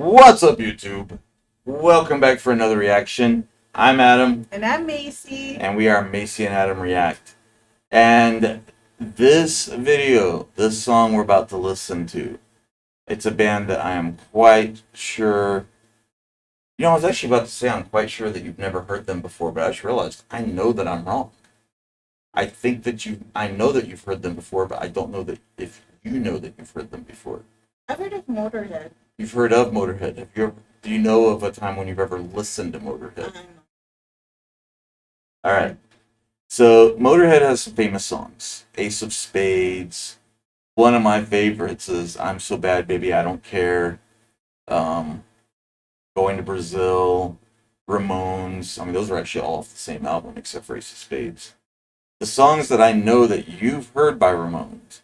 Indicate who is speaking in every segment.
Speaker 1: What's up, YouTube? Welcome back for another reaction. I'm Adam,
Speaker 2: And I'm Macy.
Speaker 1: and we are Macy and Adam React. And this song we're about to listen to, it's a band that I am quite sure. I was actually about to say I'm quite sure that you've never heard them before, but I just realized I know that I'm wrong. I know that you've heard them before, but I don't know that if you know that you've heard them before.
Speaker 2: I've heard of Motorhead.
Speaker 1: You've heard of Motorhead. Do you know of a time when you've ever listened to Motorhead? All right. So Motorhead has some famous songs. Ace of Spades. One of my favorites is "I'm So Bad, Baby, I Don't Care." Um, Going to Brazil. Ramones. I mean, those are actually all off the same album except for Ace of Spades. The songs that I know that you've heard by Motorhead.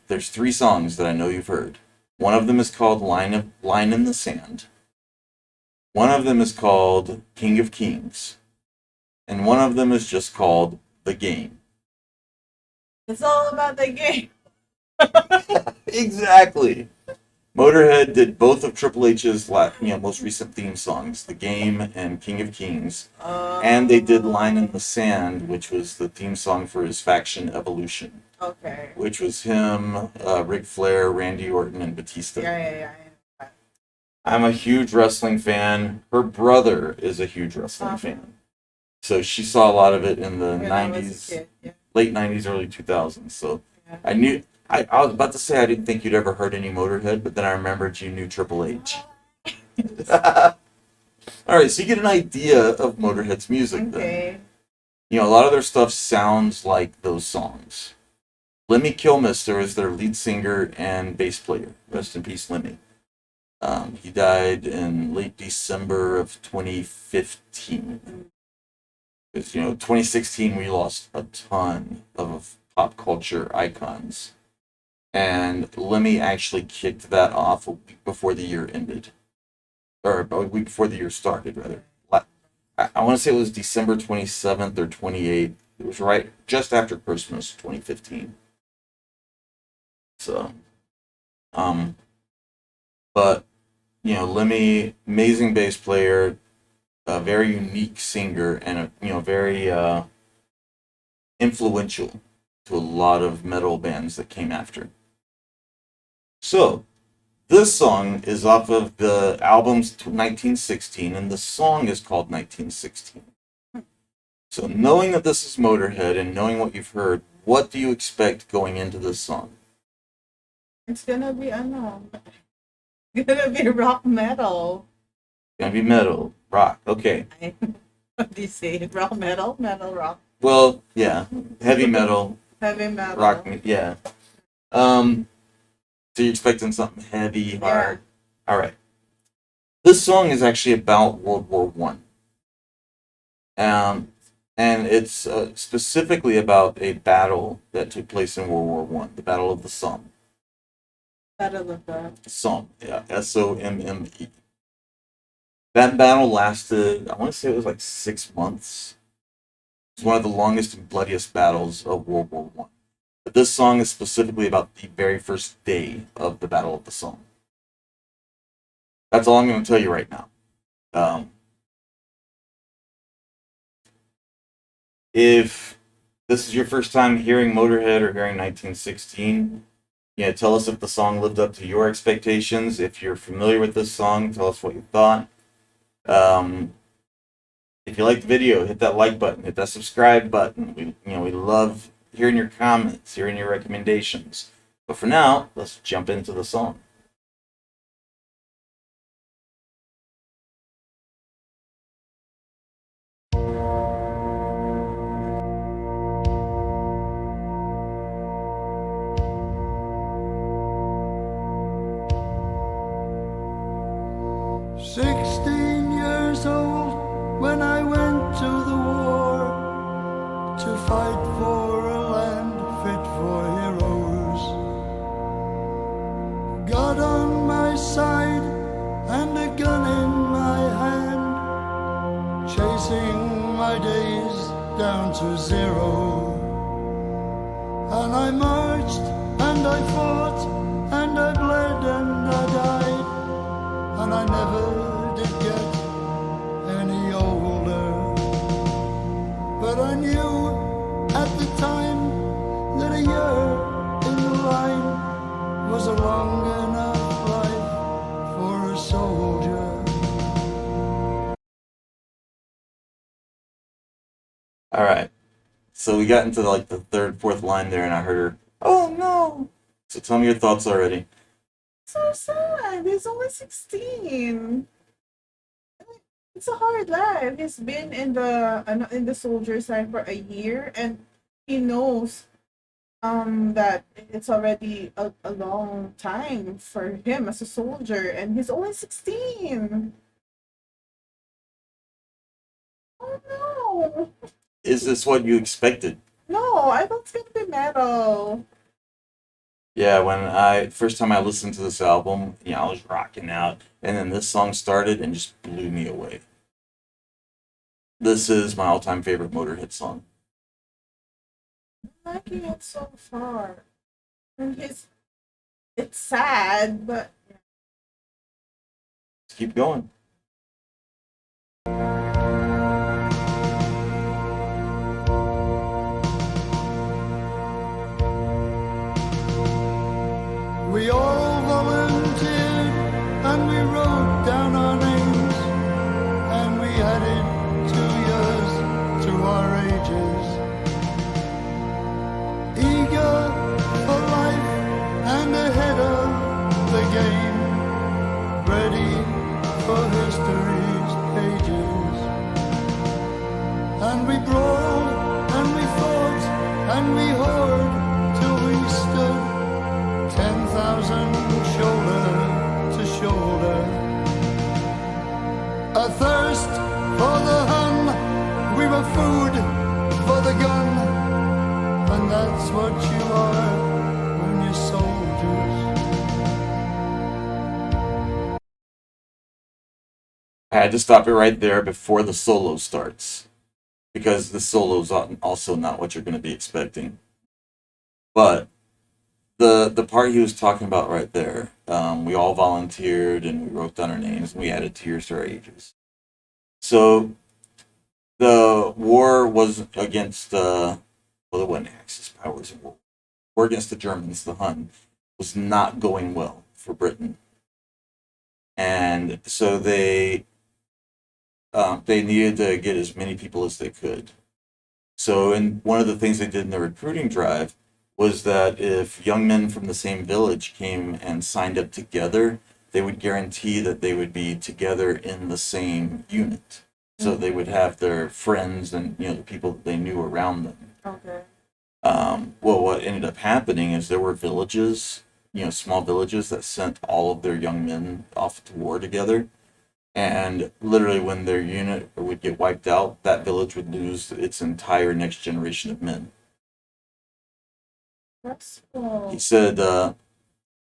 Speaker 1: There's three songs that I know you've heard. One of them is called "Line in the Sand." One of them is called "King of Kings." And one of them is just called "The Game."
Speaker 2: It's all about the game.
Speaker 1: Exactly. Motorhead did both of Triple H's most recent theme songs, "The Game" and "King of Kings." And they did "Line in the Sand," which was the theme song for his faction Evolution.
Speaker 2: Okay.
Speaker 1: Which was him, Ric Flair, Randy Orton, and Batista.
Speaker 2: Yeah.
Speaker 1: I'm a huge wrestling fan. Her brother is a huge wrestling fan. So she saw a lot of it in the 90s, late 90s, early 2000s. So yeah. I was about to say I didn't think you'd ever heard any Motorhead, but then I remembered you knew Triple H. All right, so you get an idea of Motorhead's music then. A lot of their stuff sounds like those songs. Lemmy Kilmister is their lead singer and bass player. Rest in peace, Lemmy. He died in late December of 2015. Because, 2016 we lost a ton of pop culture icons. And Lemmy actually kicked that off a week before the year ended. Or a week before the year started, rather. I want to say it was December 27th or 28th. It was right just after Christmas 2015. So, but, Lemmy, amazing bass player, a very unique singer, and very influential to a lot of metal bands that came after. So, this song is off of the album's 1916, and the song is called 1916. So, knowing that this is Motorhead and knowing what you've heard, what do you expect going into this song?
Speaker 2: It's gonna be rock metal.
Speaker 1: It's gonna be metal, rock. Okay.
Speaker 2: What do you say? Rock metal, metal rock.
Speaker 1: Well, yeah, heavy metal.
Speaker 2: Heavy metal.
Speaker 1: Rock, yeah. So you're expecting something heavy, hard. Yeah. All right. This song is actually about World War One. And it's specifically about a battle that took place in World War One, the Battle of the Somme.
Speaker 2: Battle of the
Speaker 1: Somme, yeah, Somme. That battle lasted, I want to say it was like 6 months. It's one of the longest and bloodiest battles of World War One. But this song is specifically about the very first day of the Battle of the Somme. That's all I'm going to tell you right now. If this is your first time hearing Motorhead or hearing 1916, tell us if the song lived up to your expectations. If you're familiar with this song, tell us what you thought. If you liked the video, hit that like button, hit that subscribe button. We love hearing your comments, hearing your recommendations. But for now, let's jump into the song.
Speaker 3: "16 years old when I went to the war to fight for a land fit for heroes. God on my side and a gun in my hand, chasing my days down to zero. And I marched and I fought and I bled and I never did get any older. But I knew at the time that a year in the line was a long enough life for a soldier.
Speaker 1: All right. So we got into like the third, fourth line there, and I heard her, "Oh no!" So tell me your thoughts already.
Speaker 2: So sad. He's only 16. It's a hard life. He's been in the soldier side for a year, and he knows that it's already a long time for him as a soldier, and he's only 16. Oh no.
Speaker 1: Is this what you expected?
Speaker 2: No, I thought it's gonna be metal.
Speaker 1: Yeah, when I first time I listened to this album, I was rocking out, and then this song started and just blew me away. This is my all-time favorite Motorhead song.
Speaker 2: I'm liking it so far. And it's sad, but
Speaker 1: Let's keep going.
Speaker 3: We all volunteered and we wrote down our names, and we added 2 years to our ages. Eager for life and ahead of the game, ready for history's pages. And we brawled and we fought and we hoard till we stood 10,000 shoulder to shoulder. A thirst for the Hun, we were food for the gun, and that's what you are when you're soldiers.
Speaker 1: I had to stop it right there before the solo starts, because the solo's also not what you're going to be expecting. But the part he was talking about right there, we all volunteered and we wrote down our names and we added 2 years to our ages. So the war was against it wasn't Axis powers. War against the Germans, the Hun, was not going well for Britain, and so they needed to get as many people as they could. So, one of the things they did in the recruiting drive was that if young men from the same village came and signed up together, they would guarantee that they would be together in the same unit. So they would have their friends and the people that they knew around them.
Speaker 2: okay.
Speaker 1: Well, what ended up happening is there were villages, small villages that sent all of their young men off to war together. And literally, when their unit would get wiped out, that village would lose its entire next generation of men.
Speaker 2: That's cool.
Speaker 1: He said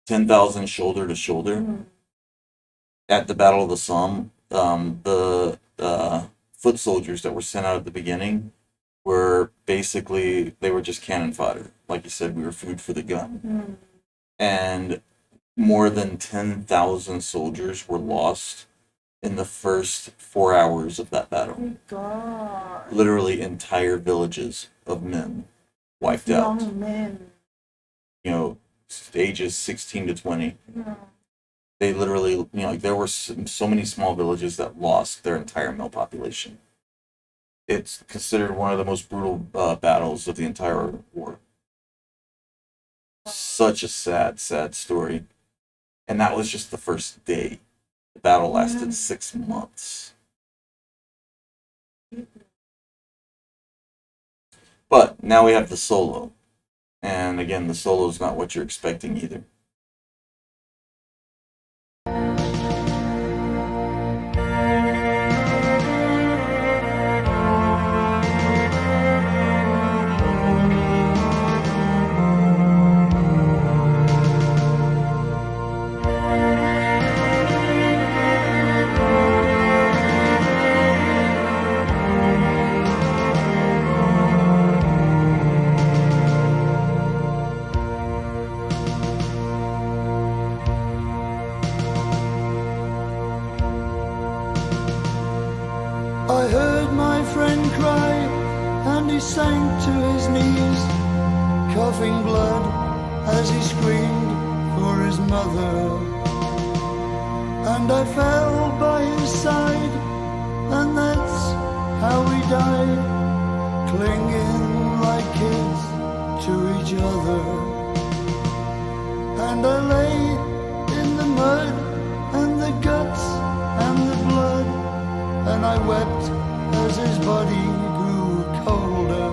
Speaker 1: 10,000 shoulder to shoulder. At the Battle of the Somme, the foot soldiers that were sent out at the beginning were basically, they were just cannon fodder. Like you said, we were food for the gun. And more than 10,000 soldiers were lost in the first 4 hours of that battle.
Speaker 2: Oh my God.
Speaker 1: Literally entire villages of men wiped out.
Speaker 2: Young men.
Speaker 1: Ages 16 to 20.
Speaker 2: Yeah.
Speaker 1: They literally, there were so many small villages that lost their entire male population. It's considered one of the most brutal battles of the entire war. Such a sad, sad story. And that was just the first day. The battle lasted 6 months. But now we have the solo. And again, the solo is not what you're expecting either.
Speaker 3: sank to his knees, coughing blood as he screamed for his mother. And I fell by his side, and that's how we died, clinging like kids to each other. And I lay in the mud and the guts and the blood, and I wept as his body grew colder.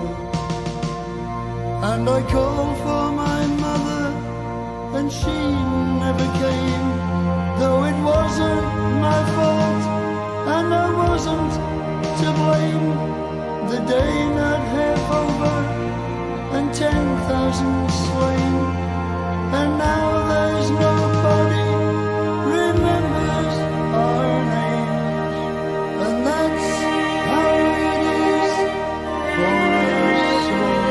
Speaker 3: And I called for my mother, and she never came, though it wasn't my fault, and I wasn't to blame. The day not half over, and 10,000 slain, and now there's nobody remembers our names, and that's how it is for us soldiers.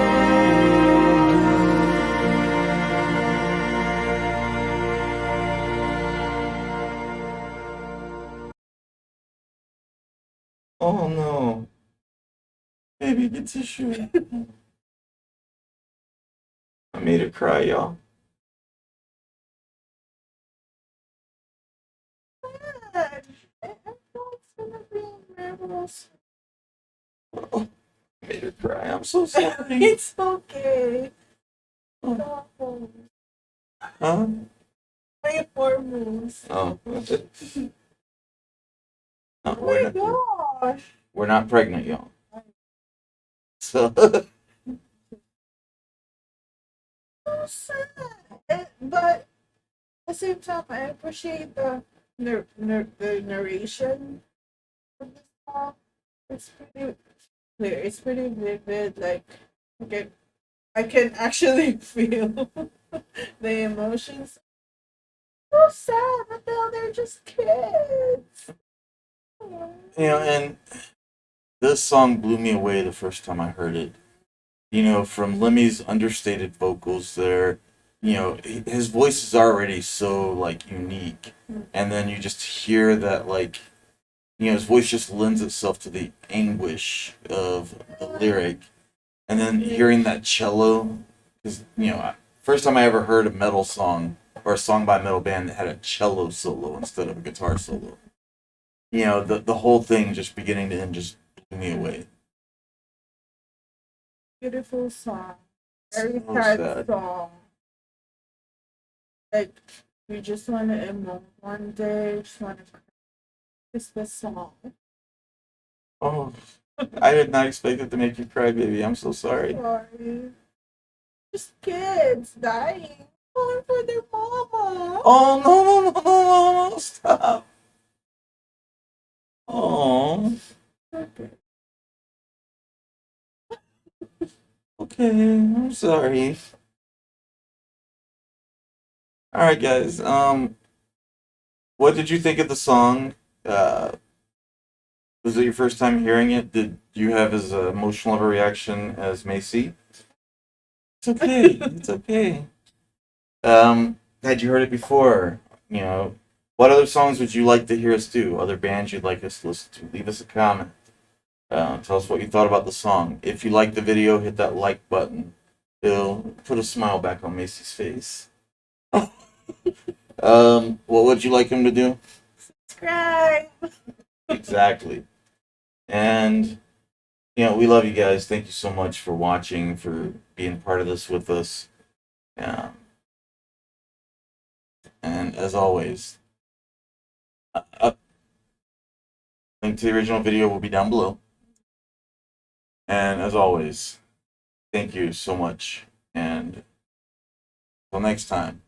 Speaker 1: Oh no. Baby, get tissue. I made her cry, y'all.
Speaker 2: I thought it's gonna be nervous.
Speaker 1: Oh, I made her cry. I'm so sorry.
Speaker 2: It's okay.
Speaker 1: Oh.
Speaker 2: No.
Speaker 1: Huh?
Speaker 2: My hormones.
Speaker 1: Oh. No,
Speaker 2: Oh
Speaker 1: we're
Speaker 2: my
Speaker 1: not,
Speaker 2: gosh.
Speaker 1: we're not pregnant, y'all. So
Speaker 2: So sad. But at the same time, I appreciate the the narration of the song. It's pretty clear. It's pretty vivid. Like I can actually feel the emotions. So sad, but now they're just kids.
Speaker 1: and this song blew me away the first time I heard it. From Lemmy's understated vocals there, his voice is already so like unique, and then you just hear that like, his voice just lends itself to the anguish of the lyric, and then hearing that cello, because first time I ever heard a metal song or a song by a metal band that had a cello solo instead of a guitar solo. The whole thing just beginning to end just blew me away.
Speaker 2: Beautiful song. Very
Speaker 1: So
Speaker 2: sad
Speaker 1: sad.
Speaker 2: song. Like you just want to emote one day. Just want to. It's the song.
Speaker 1: Oh, I did not expect it to make you cry, baby. I'm so sorry.
Speaker 2: Sorry. Just kids dying. Calling for their mama.
Speaker 1: Oh no, no, no, no, no, stop. Oh,
Speaker 2: Okay.
Speaker 1: okay, I'm sorry. All right, guys. What did you think of the song? Was it your first time hearing it? Did you have as emotional of a reaction as Macy? It's okay. It's okay. Had you heard it before? What other songs would you like to hear us do? Other bands you'd like us to listen to? Leave us a comment. Tell us what you thought about the song. If you like the video, hit that like button. It'll put a smile back on Macy's face. What would you like him to do?
Speaker 2: Subscribe.
Speaker 1: Exactly. And we love you guys. Thank you so much for watching, for being part of this with us. And as always, link to the original video will be down below. And as always, thank you so much. And until next time.